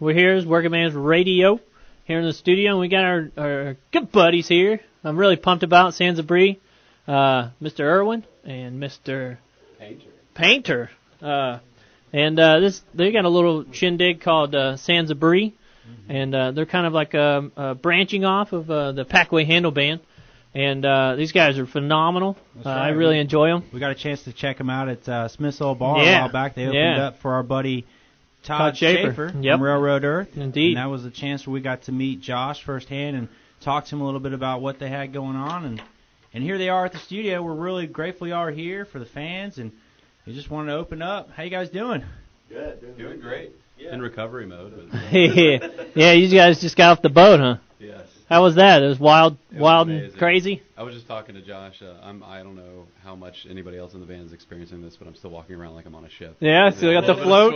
We're here as Working Man's Radio here in the studio, and we got our good buddies here. I'm really pumped about Sans Abri, Mr. Irwin and Mr. Painter. And they got a little shindig called Sans Abri, and they're kind of like branching off of the Packway Handle Band. And these guys are phenomenal. Right. I really enjoy them. We got a chance to check them out at Smith's Old Bar a while back. They opened up for our buddy Todd Schaefer from Railroad Earth. Indeed. And that was a chance where we got to meet Josh firsthand and talk to him a little bit about what they had going on. And here they are at the studio. We're really grateful you are here for the fans, and we just wanted to open up. How you guys doing? Good. Doing great. Yeah. In recovery mode. Yeah, you guys just got off the boat, huh? Yes. How was that? It was wild and crazy? I was just talking to Josh. I don't know how much anybody else in the band is experiencing this, but I'm still walking around like I'm on a ship. Yeah, still got the float?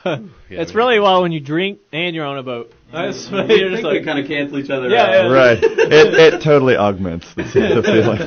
Yeah. It's really wild when you drink and you're on a boat. You're just like, kind of cancel each other out. Yeah. Right. It totally augments the feeling.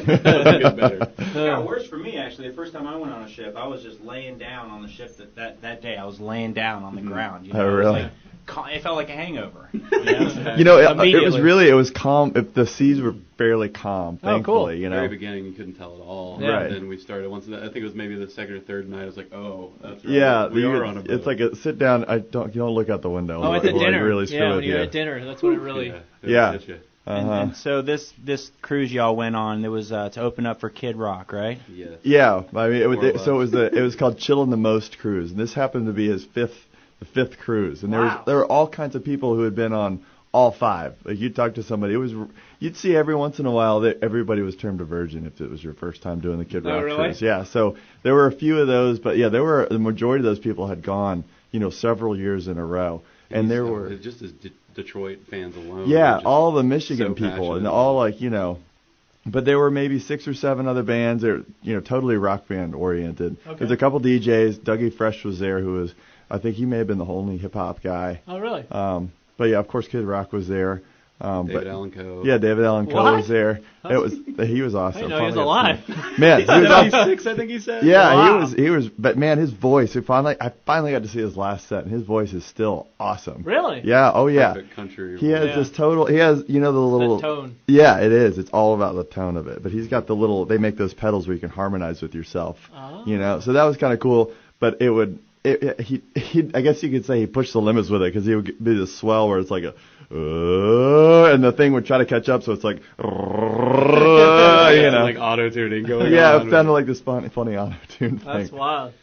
It got worse for me, actually. The first time I went on a ship, I was just laying down on the ship that day. I was laying down on the ground. You know? Oh, really? It felt like a hangover. It was calm. If the seas were fairly calm, thankfully. Cool. You know, very beginning, you couldn't tell at all. Yeah. Right. And then we started once. I think it was maybe the second or third night. I was like, oh, that's right. Yeah, we are on a boat. It's like a sit down. You don't look out the window. Oh, at the dinner. Really when you're at dinner, that's when it really. Yeah. And so this cruise y'all went on, it was to open up for Kid Rock, right? Yes. Yeah. I mean, it was called Chillin' the Most Cruise, and this happened to be his fifth cruise, and there were all kinds of people who had been on all five. Like, you'd talk to somebody, you'd see every once in a while that everybody was termed a virgin if it was your first time doing the Kid Rock cruise. Yeah, so there were a few of those, but yeah, the majority of those people had gone, several years in a row, and there were just as Detroit fans alone. Yeah, all the Michigan people, passionate. and all but there were maybe 6 or 7 other bands that are, totally rock band oriented. Okay. There's a couple DJs. Dougie Fresh was there, who was, I think he may have been the only hip hop guy. Oh, really? But yeah, of course, Kid Rock was there. David Allen Coe. Yeah, David Allen Coe was there. He was awesome. I didn't know he was alive. Man, he was 76, I think he said. Yeah, wow. he was. But man, his voice. I finally got to see his last set, and his voice is still awesome. Really? Yeah. Oh yeah. Perfect country. He has this total. He has the little the tone. Yeah, it is. It's all about the tone of it. But he's got the little. They make those pedals where you can harmonize with yourself. Oh. So that was kind of cool. But it would. He I guess you could say he pushed the limits with it, because he would be this swell where it's like a and the thing would try to catch up, so it's like like auto tuning going on. Yeah, it sounded like this funny auto tune thing. That's wild.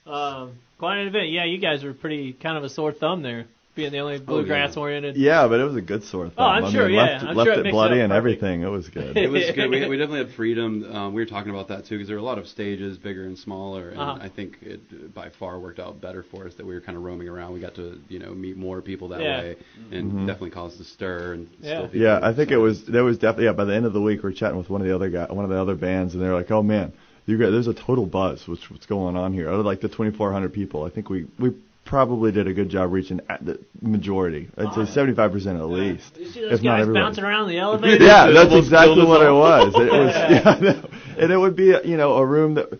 Quite an event. Yeah, you guys were pretty kind of a sore thumb there, being the only bluegrass oriented. Yeah, but it was a good sore thumb. I'm sure. Left it bloody and everything. It was good. It was good. We definitely had freedom. We were talking about that too, because there were a lot of stages, bigger and smaller, and I think it by far worked out better for us that we were kind of roaming around. We got to meet more people that way, and definitely caused a stir. And still I think there was definitely by the end of the week we were chatting with one of the other bands, and they're like, oh man, there's a total buzz. What's going on here? Out of like the 2,400 people, I think we probably did a good job reaching the majority. I'd say 75% at least. You see those guys bouncing around the elevator? Yeah, that's exactly what it was. It was, and it would be a room the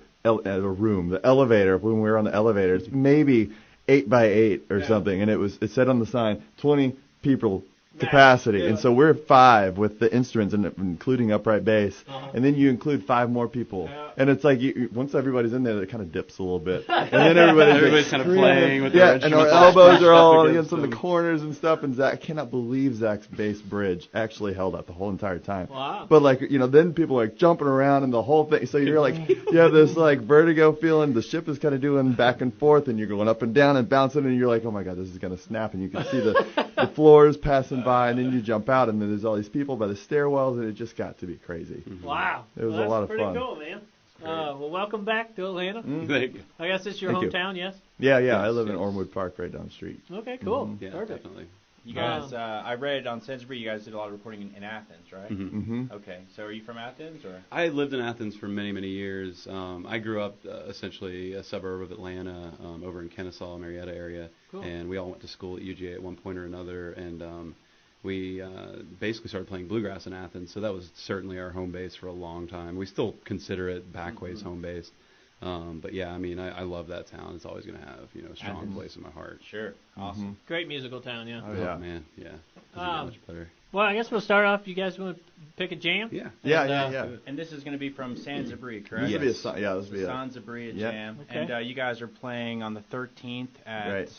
elevator, when we were on the elevator, it's maybe 8 by 8 or something, and it said on the sign 20 people capacity, and so we're 5 with the instruments and including upright bass, and then you include 5 more people, and it's like once everybody's in there, it kind of dips a little bit, and then everybody's kind of playing with their and our elbows are all against the corners and stuff, and I cannot believe Zach's bass bridge actually held up the whole entire time. Wow. But then people are like jumping around and the whole thing, so you're like, you have this like vertigo feeling, the ship is kind of doing back and forth, and you're going up and down and bouncing, and you're like, oh my god, this is going to snap, and you can see the floors passing by, and then you jump out, and then there's all these people by the stairwells, and it just got to be crazy. Wow. It was a lot of fun. That's pretty cool, man. Well, welcome back to Atlanta. Thank you. I guess it's your hometown, yes? Yeah. I live in Ormwood Park, right down the street. Okay, cool. Yeah, perfect. definitely. You guys, I read on Sans Abri you guys did a lot of recording in Athens, right? Mm-hmm. Okay, so are you from Athens, or? I lived in Athens for many, many years. I grew up essentially a suburb of Atlanta, over in Kennesaw, Marietta area, and we all went to school at UGA at one point or another, and we basically started playing bluegrass in Athens, so that was certainly our home base for a long time. We still consider it Backway's home base. But yeah, I mean, I love that town. It's always going to have, a strong place in my heart. Sure. Awesome. Great musical town, yeah. Oh, yeah. Man, yeah. Much better. Well, I guess we'll start off. You guys want to pick a jam? Yeah. Yeah. And this is going to be from Sans Abri, correct? Yes. This would be a Sans Abri Yep. jam. Okay. And you guys are playing on the 13th at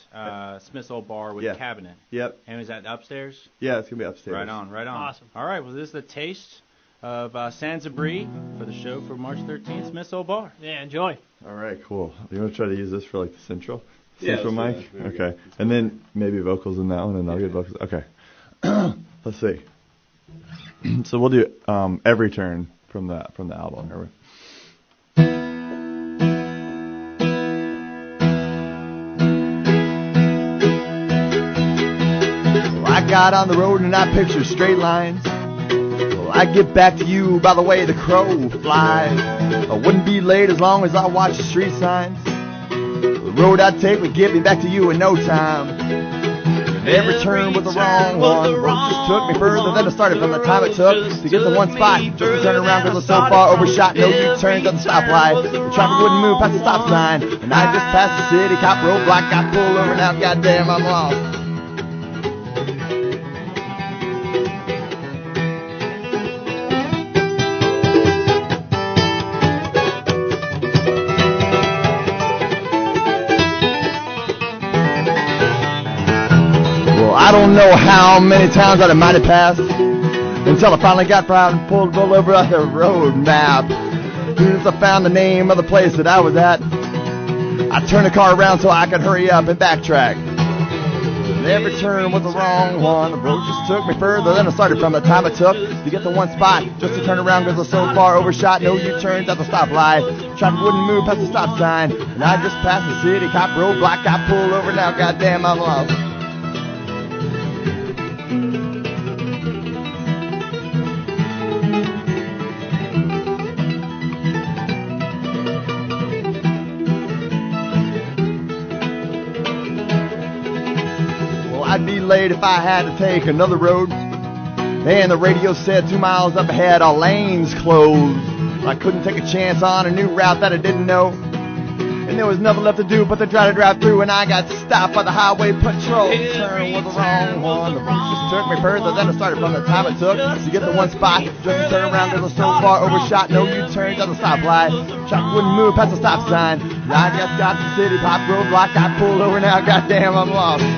Smith's Old Bar with Cabinet. Yep. And is that upstairs? Yeah, it's going to be upstairs. Right on. Awesome. All right, well, this is the taste of Sans Abri for the show for March 13th, Smith's Old Bar. Yeah, enjoy. All right, cool. You want to try to use this for like the central Yeah, mic? there we Okay. And then maybe vocals in that one, and I'll get vocals. Okay. Let's see. So we'll do Every Turn from the album. Here I got on the road and I pictured straight lines. I get back to you by the way the crow flies. I wouldn't be late as long as I watched the street signs. The road I'd take would get me back to you in no time. Every turn was the wrong one. The road just took me further than it started from the time it took to get to one spot. Just to turn around because it was so far overshot. No U-turns at the stoplight. The traffic wouldn't move past the stop sign. And I just passed the city cop roadblock. Got pulled over. Now goddamn I'm lost. I don't know how many times that I might have passed until I finally got proud and pulled over the road map. As soon as I found the name of the place that I was at, I turned the car around so I could hurry up and backtrack. And every turn was the wrong one. The road just took me further than I started from the time it took to get to one spot just to turn around because I was so far overshot. No U-turns at the stoplight. Traffic wouldn't move past the stop sign. And I just passed the city cop roadblock. Got pulled over. Now goddamn I'm lost. I'd be late if I had to take another road. And the radio said 2 miles up ahead, all lanes closed. I couldn't take a chance on a new route that I didn't know. And there was nothing left to do but to try to drive through. And I got stopped by the highway patrol. The turn was the wrong one. The road just took me further than it started from the time it took to get to one spot. Just to turn around because I was so far overshot. No U-turns at the stoplight. Traffic wouldn't move past the stop sign. And I just got the city pop roadblock. Got pulled over. Now goddamn I'm lost.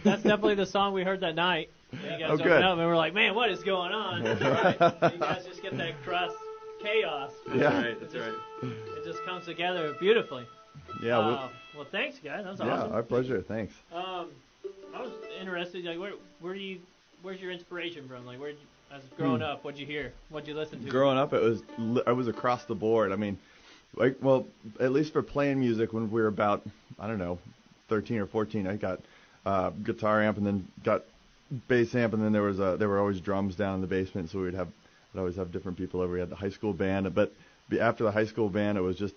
That's definitely the song we heard that night. You guys opened up and we're like, man, what is going on? Right. You guys just get that crust chaos. That's right. It just comes together beautifully. Yeah. Well, thanks, guys. That was awesome. Yeah, our pleasure. Thanks. I was interested. Like, where's your inspiration from? Like, as growing up, what'd you hear? What'd you listen to? Growing up, I was across the board. I mean, at least for playing music when we were about, 13 or 14, I got guitar amp and then got bass amp, and then there were always drums down in the basement, so I'd always have different people over. We had the high school band, but after the high school band, it was just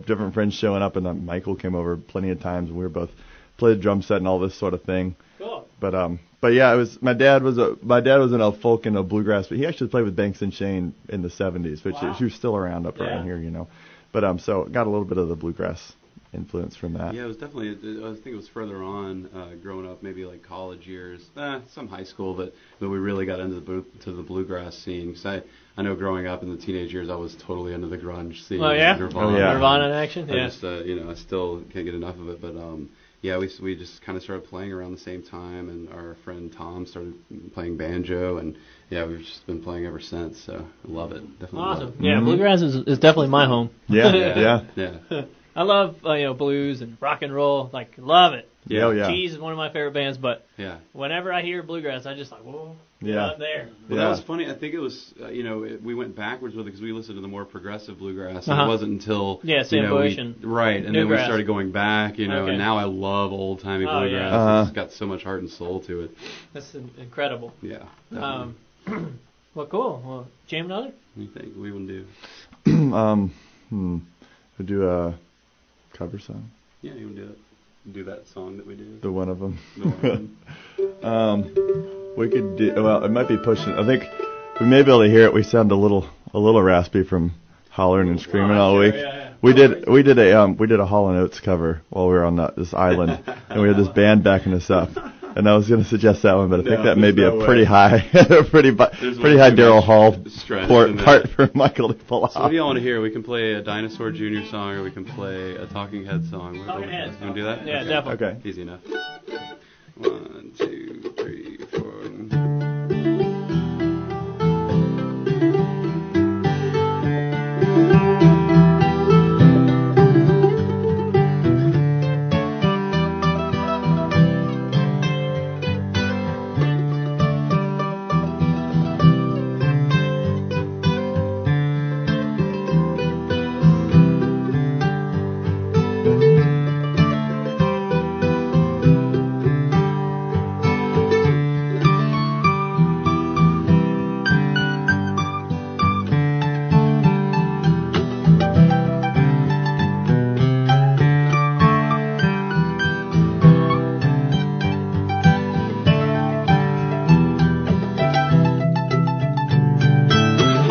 different friends showing up, and then Michael came over plenty of times, and we were both played a drum set and all this sort of thing. Cool. But yeah, it was my dad was in a folk and a bluegrass, but he actually played with Banks and Shane in the 70s, which he was still around up around here, But so got a little bit of the bluegrass influence from that. Yeah, it was definitely. I think it was further on, growing up, maybe like college years, some high school, but we really got into the bluegrass scene. Because I know growing up in the teenage years, I was totally into the grunge scene. Oh yeah, Nirvana. Nirvana in action. I just I still can't get enough of it. But we just kind of started playing around the same time, and our friend Tom started playing banjo, and we've just been playing ever since. So I love it. Definitely. Awesome. Love it. Yeah, bluegrass is definitely my home. Yeah. I love blues and rock and roll, love it. Yeah. Cheese is one of my favorite bands, but whenever I hear bluegrass, I just whoa, up there. Well, that was funny. I think it was we went backwards with it because we listened to the more progressive bluegrass, and it wasn't until Sam Bush and then we started going back, and now I love old timey bluegrass. It's got so much heart and soul to it. That's incredible. Yeah. Well, cool. Well, jam another. What do you think we want to do? We'll do a cover song. Yeah, you want to do that song that we do? The one of them. The one of them. We could do, well, it might be pushing. I think we may be able to hear it. We sound a little raspy from hollering and screaming all week. Yeah. We did a Hall & Oates cover while we were on this island, and we had this band backing us up. And I was going to suggest that one, but I think that may be a pretty high, pretty high Daryl Hall part for Michael to pull out. So what do y'all want to hear? We can play a Dinosaur Jr. song, or we can play a Talking Head song. Talking Heads. You want to do that? Yeah, okay. definitely. Okay. Easy enough. 1, 2, 3, 4.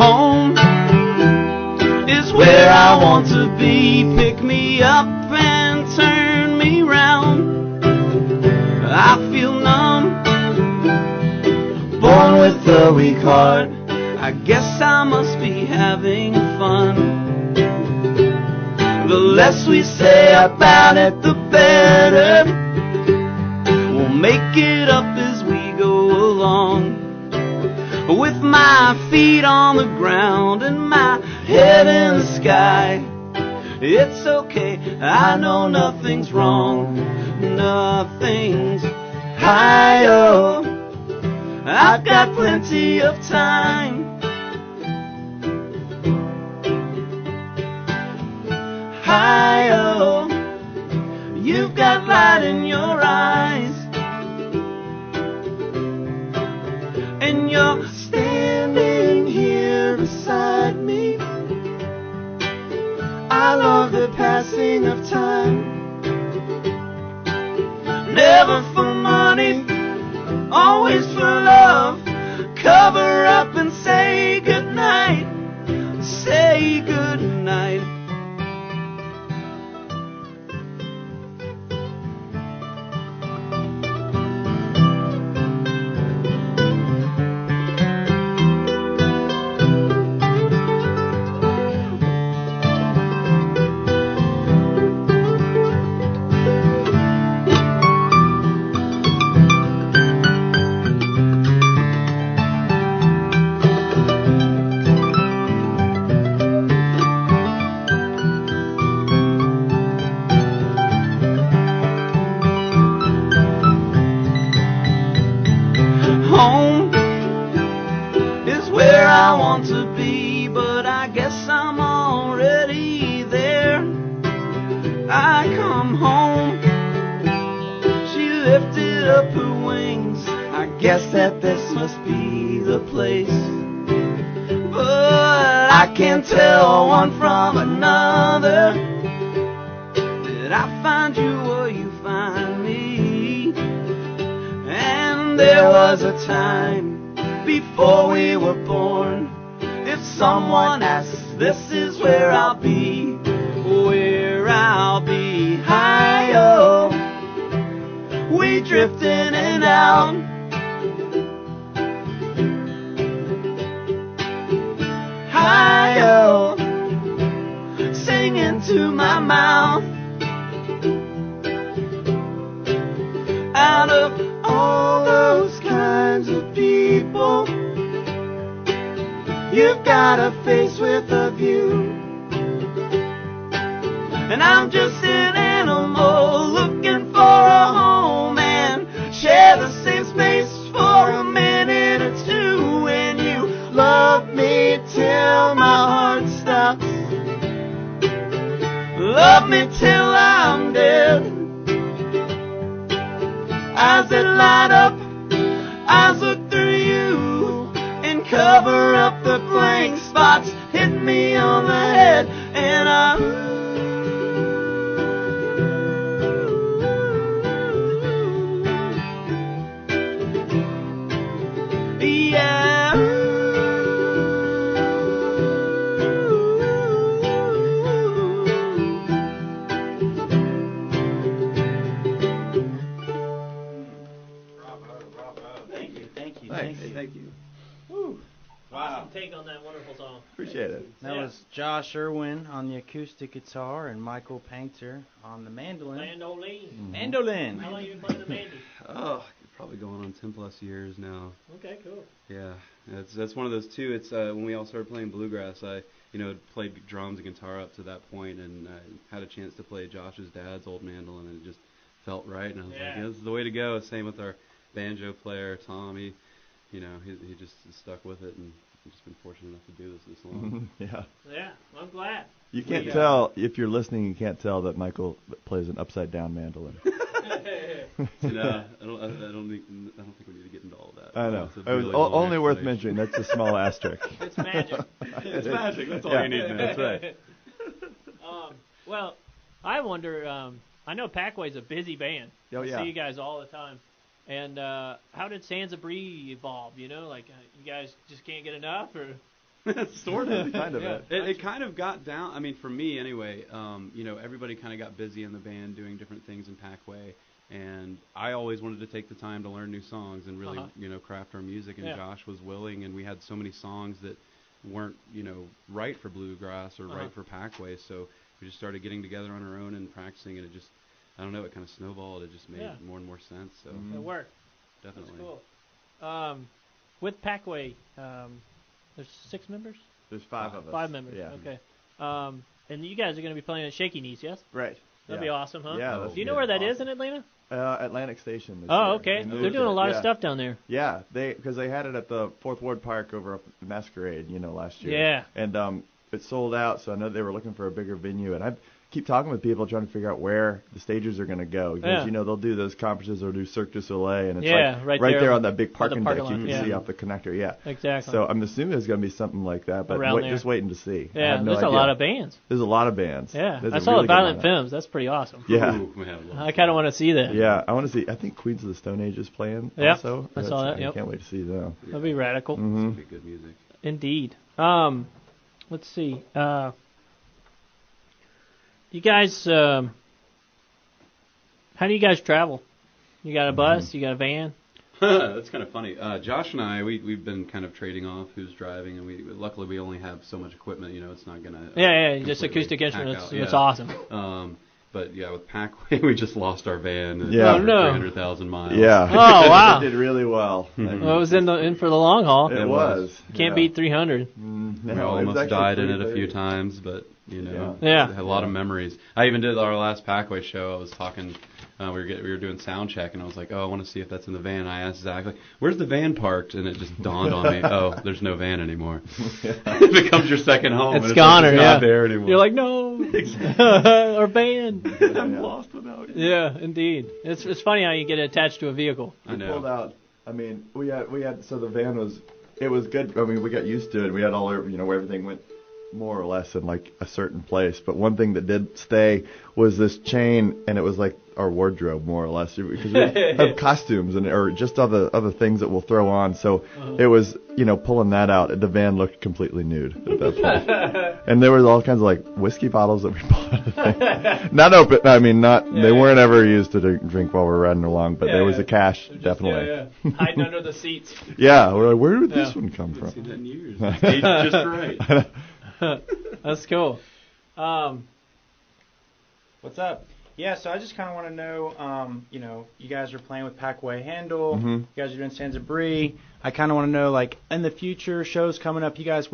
Home is where I want to be. Pick me up and turn me round. I feel numb, born with a weak heart. I guess I must be having fun. The less we say about it, the better. We'll make it up as we go along. With my feet on the ground and my head in the sky, it's okay, I know nothing's wrong, nothing's high-oh. I've got plenty of time. High-oh, you've got light in your eyes, and you're standing here beside me. I love the passing of time. Never for money, always for love. Cover up and say goodnight. Say goodnight. Home is where I want to be, but I guess I'm already there. I come home, she lifted up her wings. I guess that this must be the place, but I can't tell one from another. Did I find you or you find me? And there was a time before we were born. If someone asks, this is where I'll be, where I'll be. High-oh, we drift in and out. High-oh, sing into my mouth. Out of all those kinds of people, you've got a face with a view. And I'm just an animal looking for a home and share the same space for a minute or two. And you love me till my heart stops. Love me till I'm dead. Eyes that light up, eyes look through you and cover up the blank spots. Hit me on the head and That was Josh Irwin on the acoustic guitar and Michael Painter on the mandolin. Mandolin. How long have you been playing the mandolin? Oh, probably going on 10+ years now. Okay, cool. Yeah, that's one of those too. It's when we all started playing bluegrass, I played drums and guitar up to that point, and I had a chance to play Josh's dad's old mandolin, and it just felt right. And I was like, this is the way to go. Same with our banjo player Tom. He just stuck with it, and I've just been fortunate enough to do this long. Yeah, I'm glad. You can't tell, if you're listening, you can't tell that Michael plays an upside-down mandolin. No, I don't think we need to get into all that. I know. It was only worth mentioning. That's a small asterisk. It's magic. It's magic. That's all you need to know. That's right. Well, I wonder, I know Packway's a busy band. Oh, yeah. I see you guys all the time. And how did Sans Abri evolve? You guys just can't get enough, or sort of, kind of. It kind of got down. I mean, for me anyway. Everybody kind of got busy in the band doing different things in Packway, and I always wanted to take the time to learn new songs and really, craft our music. And Josh was willing, and we had so many songs that weren't, right for bluegrass or right for Packway. So we just started getting together on our own and practicing, and it just, I don't know, it kind of snowballed. It just made more and more sense. So it worked. Definitely. That's cool. With Packway, there's 6 members? There's 5 of us. 5 members, yeah. Okay. And you guys are going to be playing at Shaky Knees, yes? Right. That'd be awesome, huh? Yeah. Do you know where that is in Atlanta? Atlantic Station. Okay. They're doing a lot of stuff down there. Yeah, because they had it at the 4th Ward Park over up at Masquerade, last year. Yeah. And it sold out, so I know they were looking for a bigger venue. And I keep talking with people trying to figure out where the stages are going to go. Because, they'll do those conferences or do Cirque du Soleil, and it's right there on that big parking deck you can see off the connector. Yeah. Exactly. So I'm assuming there's going to be something like that, but just waiting to see. Yeah, there's a lot of bands. There's a lot of bands. Yeah. I saw the Violent Femmes. That's pretty awesome. Yeah. Ooh, I kind of want to see that. Yeah, I want to see. I think Queens of the Stone Age is playing also. I saw that. I can't wait to see them. That'd be radical. It's going to be good music. Indeed. Let's see. You guys, how do you guys travel? You got a bus? You got a van? That's kind of funny. Josh and I, we've been kind of trading off who's driving, and luckily we only have so much equipment. It's not gonna. Just acoustic instruments. It's awesome. But with Packway, we just lost our van. Oh, no. 300,000 miles. Yeah. Oh, wow. It did really well. Well, it was in for the long haul. It was. Can't beat 300. We almost died in it a few times, but had a lot of memories. I even did our last Packway show. I was talking. We were doing sound check, and I was like, I want to see if that's in the van. I asked Zach, where's the van parked? And it just dawned on me, there's no van anymore. It becomes your second home. It's gone, it's not there anymore. You're like, no, our van. I'm lost without you. Yeah, indeed. It's funny how you get attached to a vehicle. I know. We pulled out. I mean, we had. So the van was good. I mean, we got used to it. We had all our, where everything went more or less in like a certain place. But one thing that did stay was this chain, and it was like our wardrobe more or less, because we have costumes or just other things that we'll throw on. So it was, pulling that out. The van looked completely nude at that point. And there was all kinds of like whiskey bottles that we bought. Not open. I mean, they weren't ever used to drink while we're riding along, but there was a cache, definitely. Hiding under the seats. Yeah, we're like, where did this one come from? I've seen that in years. It's aged just right. That's cool. What's up? Yeah, so I just kind of want to know, you guys are playing with Packway Handle. Mm-hmm. You guys are doing Sans Abri. I kind of want to know, like, in the future, shows coming up. You guys,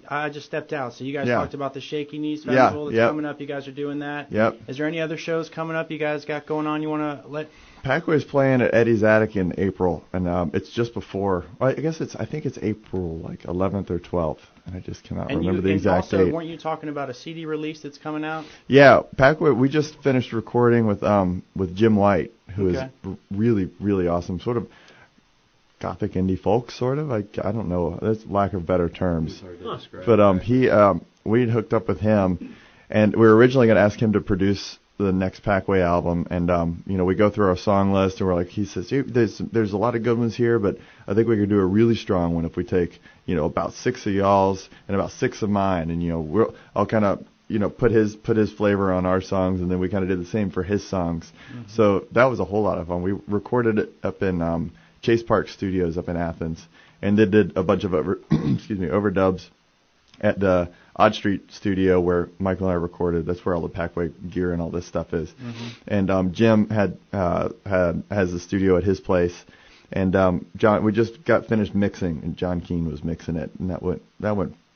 I just stepped out, so you guys talked about the Shaky Knees Festival that's coming up. You guys are doing that. Yep. Is there any other shows coming up you guys got going on you want to let? Packway's playing at Eddie's Attic in April, and it's just before. I think it's April like 11th or 12th, and I just cannot remember the exact date. Weren't you talking about a CD release that's coming out? Yeah, Packway. We just finished recording with Jim White, who is really, really awesome. Sort of gothic indie folk, sort of. I don't know. That's lack of better terms. It's hard to describe. But we'd hooked up with him, and we were originally going to ask him to produce the next Packway album, and we go through our song list, and he says, there's a lot of good ones here, but I think we could do a really strong one if we take about 6 of y'all's and about 6 of mine, and I'll kind of put his flavor on our songs, and then we kind of did the same for his songs. Mm-hmm. So that was a whole lot of fun. We recorded it up in Chase Park Studios up in Athens, and they did a bunch of overdubs at the Odd Street studio where Michael and I recorded. That's where all the Packway gear and all this stuff is. And Jim has the studio at his place. And John, we just got finished mixing, and John Keane was mixing it, and that went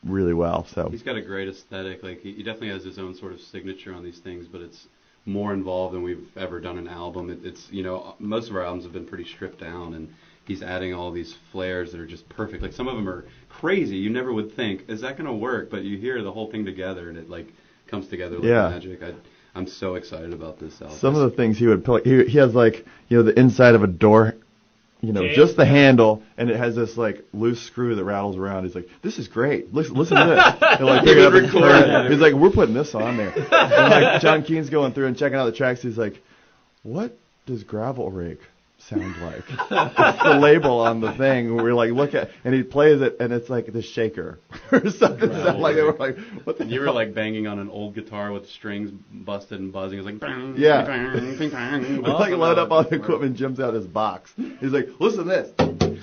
really well. So he's got a great aesthetic. Like he definitely has his own sort of signature on these things, but it's more involved than we've ever done an album. It's most of our albums have been pretty stripped down, and he's adding all these flares that are just perfect. Like some of them are crazy. You never would think, is that going to work? But you hear the whole thing together, and it like comes together like magic. I'm so excited about this album. Some of the things he would play, he has like the inside of a door. Just the handle, and it has this like loose screw that rattles around. He's like, "This is great. Listen to this." And, like, pick it up and turn it. He's like, "We're putting this on there." And like John Keane's going through and checking out the tracks. He's like, "What does gravel rake sound like?" It's the label on the thing. We're like, look at, and he plays it, and it's like the shaker or something. Like they were like, "What the?" You were like banging on an old guitar with strings busted and buzzing. It was like, bang, yeah. Bang, bang, bang. We like load up all the equipment. Jim's out his box. He's like, "Listen to this.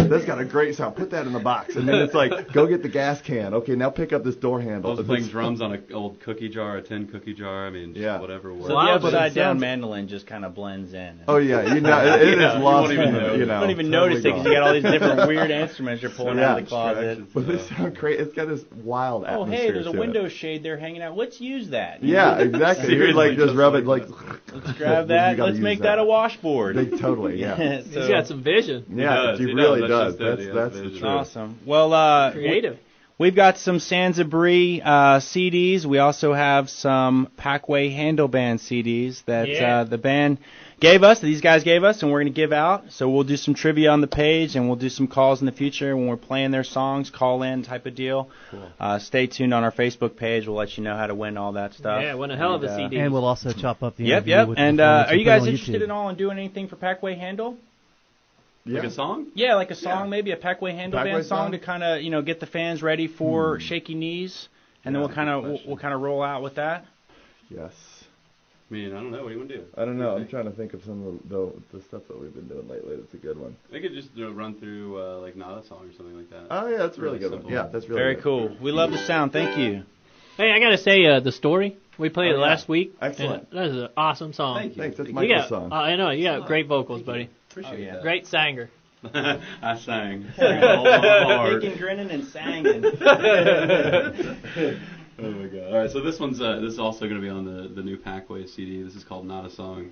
That's got a great sound. Put that in the box." And then it's like, "Go get the gas can. Okay, now pick up this door handle." I was playing drums on an old cookie jar, a tin cookie jar. I mean, just whatever works. So the upside down mandolin just kind of blends in. Oh yeah, it is lost. You don't even notice it because you got all these different weird instruments you're pulling out of the closet. But they sound great. It's got this wild atmosphere. Oh hey, there's a window shade there hanging out. Let's use that. Yeah, exactly. You're like just rub it like. Let's grab that. Let's make that a washboard. Totally, yeah. He's got some vision. Yeah, he really does. That's the truth. Awesome. Well, creative. We've got some Sans Abri CDs. We also have some Packway Handle Band CDs that the band gave us, these guys gave us, and we're going to give out. So we'll do some trivia on the page, and we'll do some calls in the future when we're playing their songs, call in type of deal. Cool. Stay tuned on our Facebook page. We'll let you know how to win all that stuff. Yeah, win a hell of a CD. And we'll also chop up the interview. Yep. And are you guys YouTube. interested at all in doing anything for Packway Handle? Like a song? Yeah, like a song, maybe a Packway Handle Band song to kind of get the fans ready for Shaky Knees, and then we'll kind of roll out with that. Yes. I mean, I don't know. What do you want to do? I don't know. I'm trying to think of some of the stuff that we've been doing lately. That's a good one. I could just run through like not a song or something like that. Oh yeah, that's a really good one. Yeah, that's really very good. Cool. We love the sound. Thank you. Hey, I gotta say the story. We played it last week. Excellent. That is an awesome song. Thank you. Thanks. That's Michael's song. I know you got great vocals, buddy. Appreciate that. Great singer. I sang. Bacon grinning and singing. Oh my god! All right, so this is also going to be on the new Packway CD. This is called Not a Song.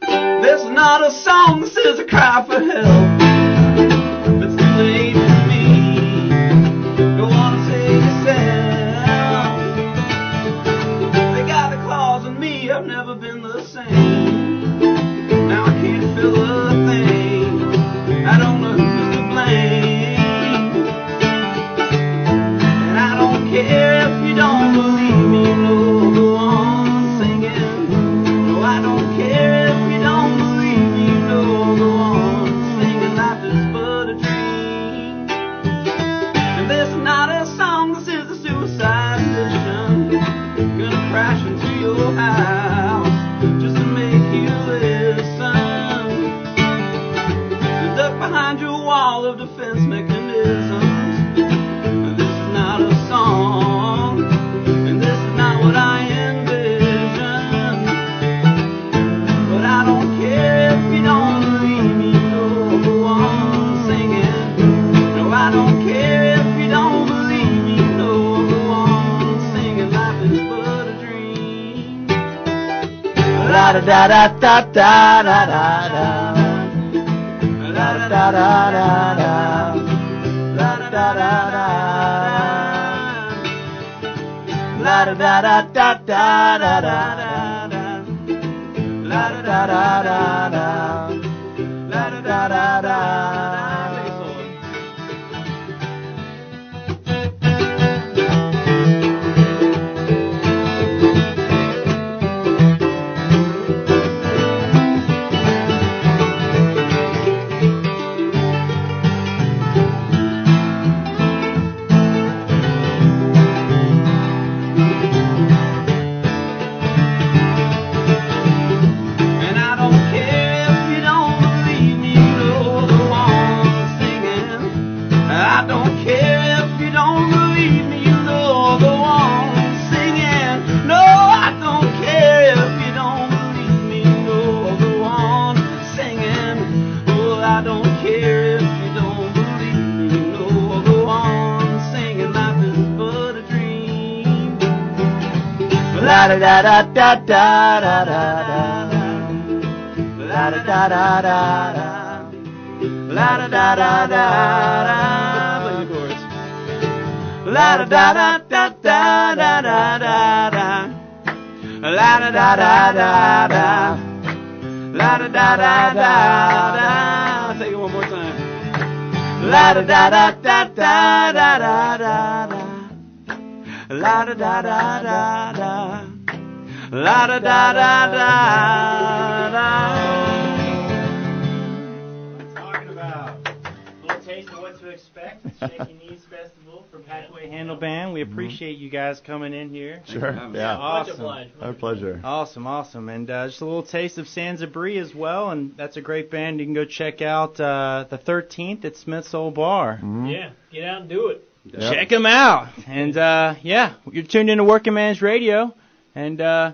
This is not a song, this is a cry for help. It's too late for me. Go on and save yourself. They got the claws on me, I've never been the same. Now I can't feel a thing. I don't know who's to blame. And I don't care if you don't believe me, no, go on singing. No, I don't care if you don't believe me, no, go on singing. Life is but a dream. And this is not a song, this is a suicide mission. Gonna crash into your house just to make you listen. To duck behind your wall of defense mechanisms. This is not a song, and this is not what I envision. But I don't care if you don't believe me, no, go on singing. No, I don't care if you don't believe me, no, go on singing. Life is but a dream. La da da da da da da da da. La da da da da da. La da da da da. La da da da da da da da da. La da da da da da. La da da da da. And I don't care if you don't believe me, no, La da da da da da da da. La da da da da da. La da da da da da. Play the chorus. La da da da da da da da da. La da da da da da. La da da da da da. Take it one more time. La da da da da da da da da. La da da da da da. La da da da da da. Talking about a little taste of what to expect at Shaky Knees Festival from Pathway Handle Band. We appreciate you guys coming in here. Sure. Yeah. Awesome. Our pleasure. Awesome. And just a little taste of Sans Abri as well, and that's a great band. You can go check out the 13th at Smith's Old Bar. Mm-hmm. Yeah, get out and do it. Yep. Check them out. And, you're tuned into Working Man's Radio. And We're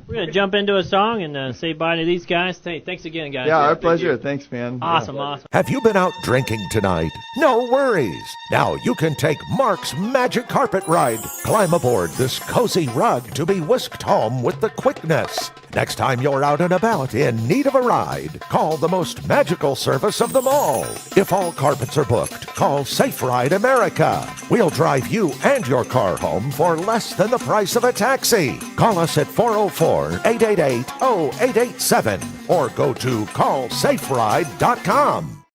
gonna jump into a song and say bye to these guys. Hey, thanks again, guys. Yeah, our pleasure. Thanks, man. Awesome. Have you been out drinking tonight? No worries. Now you can take Mark's magic carpet ride. Climb aboard this cozy rug to be whisked home with the quickness. Next time you're out and about in need of a ride, call the most magical service of them all. If all carpets are booked, call Safe Ride America. We'll drive you and your car home for less than the price of a taxi. Call us at 404-888-0887 or go to callsaferide.com.